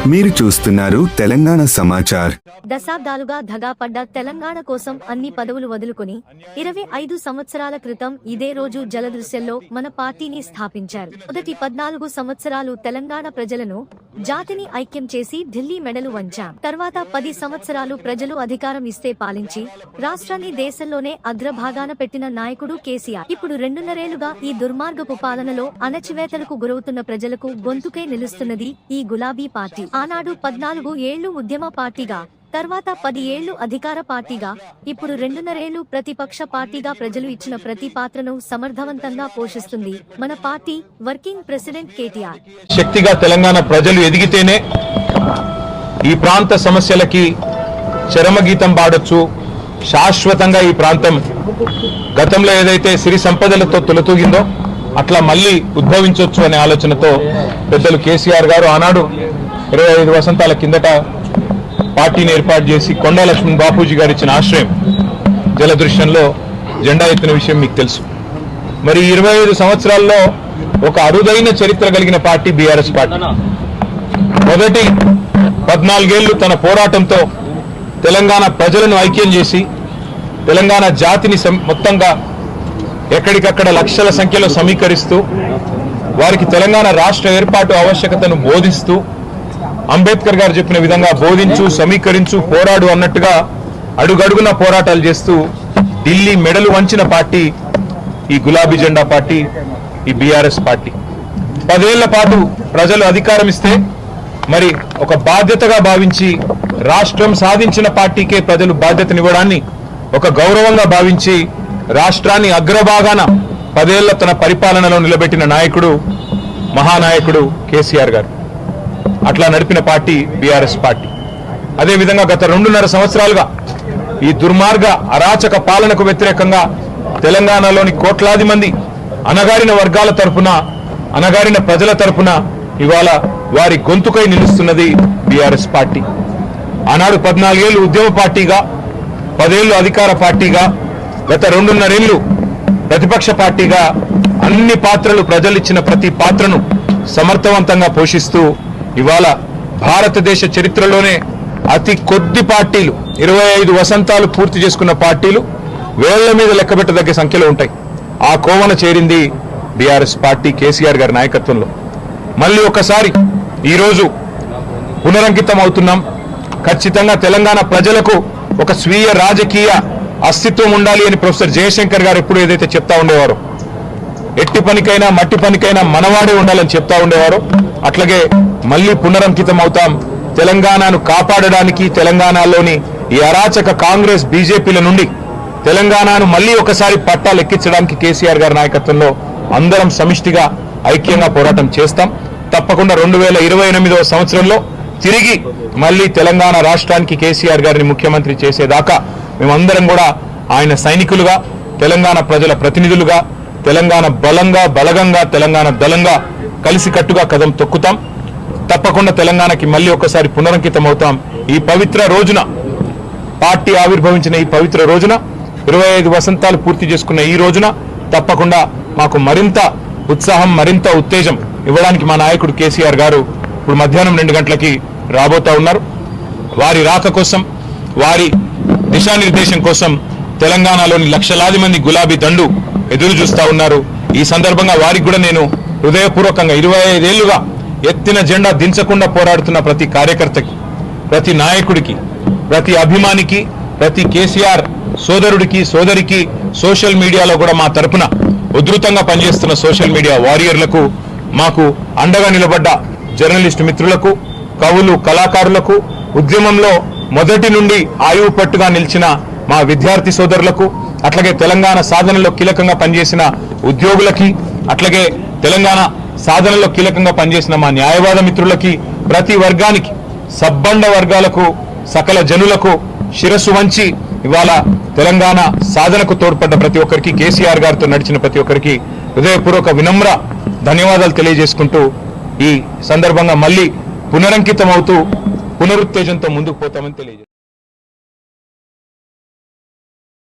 మీరు చూస్తున్నారు తెలంగాణ సమాచార్. దశాబ్దాలుగా ధగాపడ్డ తెలంగాణ కోసం అన్ని పదవులు వదులుకొని 25 సంవత్సరాల క్రితం ఇదే రోజు జలదృశ్యంలో మన పార్టీని స్థాపించారు. మొదటి 14 సంవత్సరాలు తెలంగాణ ప్రజలను, జాతిని ఐక్యం చేసి ఢిల్లీ మెడలు వంచాం. తర్వాత 10 సంవత్సరాలు ప్రజలు అధికారం ఇస్తే పాలించి రాష్ట్రాన్ని దేశంలోనే అగ్రభాగాన పెట్టిన నాయకుడు కేసీఆర్. ఇప్పుడు 2.5 ఏళ్లుగా ఈ దుర్మార్గపు పాలనలో అణచివేతలకు గురవుతున్న ప్రజలకు గొంతుకై నిలుస్తున్నది ఈ గులాబీ పార్టీ. ఆనాడు 14 ఏళ్లు ఉద్యమ పార్టీగా, తర్వాత 10 ఏళ్లు అధికార పార్టీగా, ఇప్పుడు 2.5 ఏళ్లు ప్రతిపక్ష పార్టీగా ప్రజలు ఇచ్చిన ప్రతి పాత్రను సమర్థవంతంగా పోషిస్తుంది మన పార్టీ వర్కింగ్ ప్రెసిడెంట్ కేటీఆర్. శక్తిగా తెలంగాణ ప్రజలు ఎదిగితేనే ఈ ప్రాంత సమస్యలకి చరమగీతం పాడొచ్చు. శాశ్వతంగా ఈ ప్రాంతం గతంలో ఏదైతే సిరి సంపదలతో తొలతూగిందో అట్లా మళ్ళీ ఉద్భవించవచ్చు అనే ఆలోచనతో పెద్దలు కేసీఆర్ గారు ఆనాడు 25 వసంతాల కిందట పార్టీని ఏర్పాటు చేసి కొండా లక్ష్మణ్ బాపూజీ గారు ఇచ్చిన ఆశ్రయం జలదృశ్యంలో జెండా ఎత్తిన విషయం మీకు తెలుసు. మరి 25 సంవత్సరాల్లో ఒక అరుదైన చరిత్ర కలిగిన పార్టీ బీఆర్ఎస్ పార్టీ. మొదటి 14 ఏళ్లు తన పోరాటంతో తెలంగాణ ప్రజలను ఐక్యం చేసి తెలంగాణ జాతిని మొత్తంగా ఎక్కడికక్కడ లక్షల సంఖ్యలో సమీకరిస్తూ వారికి తెలంగాణ రాష్ట్ర ఏర్పాటు ఆవశ్యకతను బోధిస్తూ అంబేద్కర్ గారు చెప్పిన విధంగా బోధించు, సమీకరించు, పోరాడు అన్నట్టుగా అడుగడుగున పోరాటాలు చేస్తూ ఢిల్లీ మెడలు వంచిన పార్టీ ఈ గులాబీ జెండా పార్టీ, ఈ బీఆర్ఎస్ పార్టీ. 10 ఏళ్ల పాటు ప్రజలు అధికారం ఇస్తే మరి ఒక బాధ్యతగా భావించి రాష్ట్రం సాధించిన పార్టీకే ప్రజలు బాధ్యతనివ్వడాన్ని ఒక గౌరవంగా భావించి రాష్ట్రాన్ని అగ్రభాగాన 10 ఏళ్ల తన పరిపాలనలో నిలబెట్టిన నాయకుడు మహానాయకుడు కేసీఆర్ గారు. అట్లా నడిపిన పార్టీ బీఆర్ఎస్ పార్టీ. అదేవిధంగా గత 2.5 సంవత్సరాలుగా ఈ దుర్మార్గ అరాచక పాలనకు వ్యతిరేకంగా తెలంగాణలోని కోట్లాది మంది అణగారిన వర్గాల తరపున, అణగారిన ప్రజల తరపున ఇవాళ వారి గొంతుకై నిలుస్తున్నది బీఆర్ఎస్ పార్టీ. ఆనాడు 14 ఏళ్లు ఉద్యమ పార్టీగా, 10 ఏళ్లు అధికార పార్టీగా, గత 2.5 ఏళ్లు ప్రతిపక్ష పార్టీగా అన్ని పాత్రలు, ప్రజలిచ్చిన ప్రతి పాత్రను సమర్థవంతంగా పోషిస్తూ ఇవాళ భారతదేశ చరిత్రలోనే అతి కొద్ది పార్టీలు, 25 వసంతాలు పూర్తి చేసుకున్న పార్టీలు వేళ్ల మీద లెక్కబెట్టదగ్గ సంఖ్యలో ఉంటాయి. ఆ కోవన చేరింది బీఆర్ఎస్ పార్టీ కేసీఆర్ గారి నాయకత్వంలో. మళ్ళీ ఒకసారి ఈరోజు పునరంకితం అవుతున్నాం. ఖచ్చితంగా తెలంగాణ ప్రజలకు ఒక స్వీయ రాజకీయ అస్తిత్వం ఉండాలి అని ప్రొఫెసర్ జయశంకర్ గారు ఎప్పుడు ఏదైతే చెప్తా ఉండేవారో, ఎట్టి పనికైనా మట్టి పనికైనా మనవాడే ఉండాలని చెప్తా ఉండేవారో, అట్లాగే మళ్ళీ పునరంకితం అవుతాం. తెలంగాణను కాపాడడానికి, తెలంగాణలోని ఈ అరాచక కాంగ్రెస్, బీజేపీల నుండి తెలంగాణను మళ్ళీ ఒకసారి పట్టాలెక్కించడానికి కేసీఆర్ గారి నాయకత్వంలో అందరం సమిష్టిగా ఐక్యంగా పోరాటం చేస్తాం. తప్పకుండా 2028వ సంవత్సరంలో తిరిగి మళ్ళీ తెలంగాణ రాష్ట్రానికి కేసీఆర్ గారిని ముఖ్యమంత్రి చేసేదాకా మేమందరం కూడా ఆయన సైనికులుగా, తెలంగాణ ప్రజల ప్రతినిధులుగా, తెలంగాణ బలంగా, బలగంగా, తెలంగాణ దళంగా కలిసికట్టుగా కదం తొక్కుతాం. తప్పకుండా తెలంగాణకి మళ్ళీ ఒకసారి పునరంకితం అవుతాం. ఈ పవిత్ర రోజున, పార్టీ ఆవిర్భవించిన ఈ పవిత్ర రోజున, 25 వసంతాలు పూర్తి చేసుకున్న ఈ రోజున తప్పకుండా మాకు మరింత ఉత్సాహం, మరింత ఉత్తేజం ఇవ్వడానికి మా నాయకుడు కేసీఆర్ గారు ఇప్పుడు మధ్యాహ్నం 2 గంటలకి రాబోతా ఉన్నారు. వారి రాక కోసం, వారి దిశానిర్దేశం కోసం తెలంగాణలోని లక్షలాది మంది గులాబీ దండు ఎదురు చూస్తా ఉన్నారు. ఈ సందర్భంగా వారికి కూడా నేను హృదయపూర్వకంగా 25 ఏళ్లుగా ఎత్తిన జెండా దించకుండా పోరాడుతున్న ప్రతి కార్యకర్తకి, ప్రతి నాయకుడికి, ప్రతి అభిమానికి, ప్రతి కేసీఆర్ సోదరుడికి, సోదరికి, సోషల్ మీడియాలో కూడా మా తరపున ఉధృతంగా పనిచేస్తున్న సోషల్ మీడియా వారియర్లకు, మాకు అండగా నిలబడ్డ జర్నలిస్టు మిత్రులకు, కవులు, కళాకారులకు, ఉద్యమంలో మొదటి నుండి ఆయువు పట్టుగా నిలిచిన మా విద్యార్థి సోదరులకు, అట్లాగే తెలంగాణ సాధనలో కీలకంగా పనిచేసిన ఉద్యోగులకి, అట్లాగే తెలంగాణ సాధనలో కీలకంగా పనిచేసిన మా న్యాయవాద మిత్రులకి, ప్రతి వర్గానికి, సబ్బండ వర్గాలకు, సకల జనులకు శిరస్సు వంచి ఇవాళ తెలంగాణ సాధనకు తోడ్పడ్డ ప్రతి ఒక్కరికి, కేసీఆర్ గారితో నడిచిన ప్రతి ఒక్కరికి హృదయపూర్వక వినమ్ర ధన్యవాదాలు తెలియజేసుకుంటూ ఈ సందర్భంగా మళ్ళీ పునరంకితం అవుతూ పునరుత్తేజంతో ముందుకు పోతామని తెలియజేస్తాం.